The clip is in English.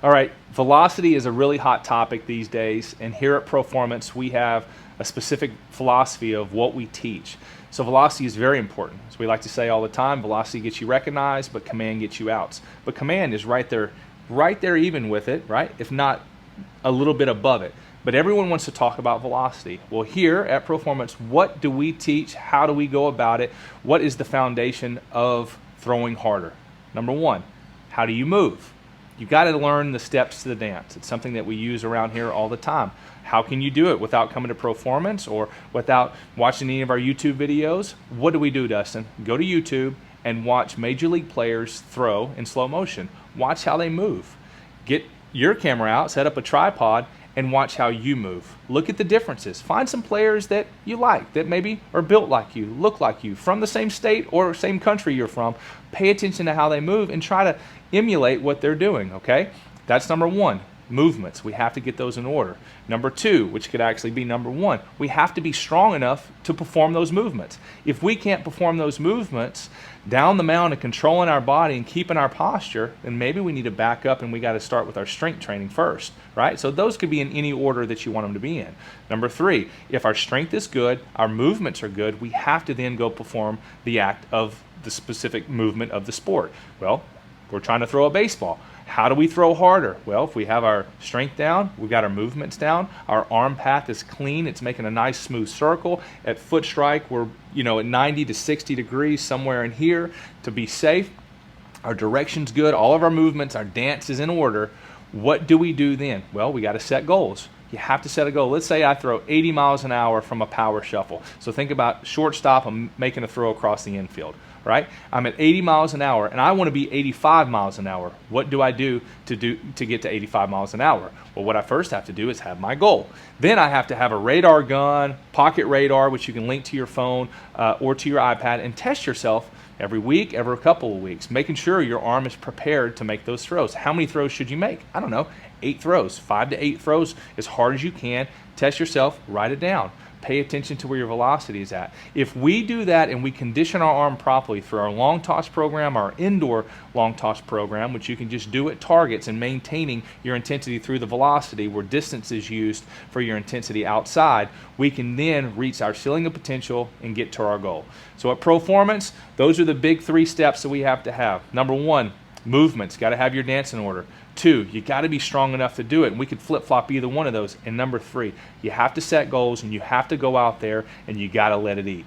All right, velocity is a really hot topic these days, and here at Proformance, we have a specific philosophy of what we teach. So velocity is very important. As we like to say all the time, velocity gets you recognized, but command gets you outs. But command is right there even with it, right? If not a little bit above it. But everyone wants to talk about velocity. Well, here at Proformance, what do we teach? How do we go about it? What is the foundation of throwing harder? Number one, how do you move? You've got to learn the steps to the dance. It's something that we use around here all the time. How can you do it without coming to Proformance or without watching any of our YouTube videos? What do we do, Dustin? Go to YouTube and watch Major League players throw in slow motion. Watch how they move. Get your camera out, set up a tripod, and watch how you move. Look at the differences. Find some players that you like, that maybe are built like you, look like you, from the same state or same country you're from. Pay attention to how they move and try to emulate what they're doing, okay? That's number one. Movements. We have to get those in order. Number two, which could actually be number one, we have to be strong enough to perform those movements. If we can't perform those movements down the mound and controlling our body and keeping our posture, then maybe we need to back up and we got to start with our strength training first, right? So those could be in any order that you want them to be in. Number three, if our strength is good, our movements are good, we have to then go perform the act of the specific movement of the sport. Well, we're trying to throw a baseball. How do we throw harder? Well, if we have our strength down, we've got our movements down, our arm path is clean, it's making a nice smooth circle. At foot strike, we're at 90 to 60 degrees, somewhere in here to be safe. Our direction's good, all of our movements, our dance is in order. What do we do then? Well, we got to set goals. You have to set a goal. Let's say I throw 80 miles an hour from a power shuffle. So think about shortstop, I'm making a throw across the infield. Right? I'm at 80 miles an hour and I want to be 85 miles an hour. What do I do to get to 85 miles an hour? Well, what I first have to do is have my goal. Then I have to have a radar gun, pocket radar, which you can link to your phone or to your iPad, and test yourself every week, every couple of weeks, making sure your arm is prepared to make those throws. How many throws should you make? I don't know, 8 throws, 5 to 8 throws as hard as you can. Test yourself, write it down. Pay attention to where your velocity is at. If we do that and we condition our arm properly through our long toss program, our indoor long toss program, which you can just do at targets and maintaining your intensity through the velocity where distance is used for your intensity outside, we can then reach our ceiling of potential and get to our goal. So at Proformance, those are the big 3 steps that we have to have. Number one, movements. Got to have your dance in order. 2, you got to be strong enough to do it, and we could flip-flop either one of those. And number 3, you have to set goals and you have to go out there and you got to let it eat.